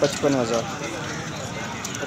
55,000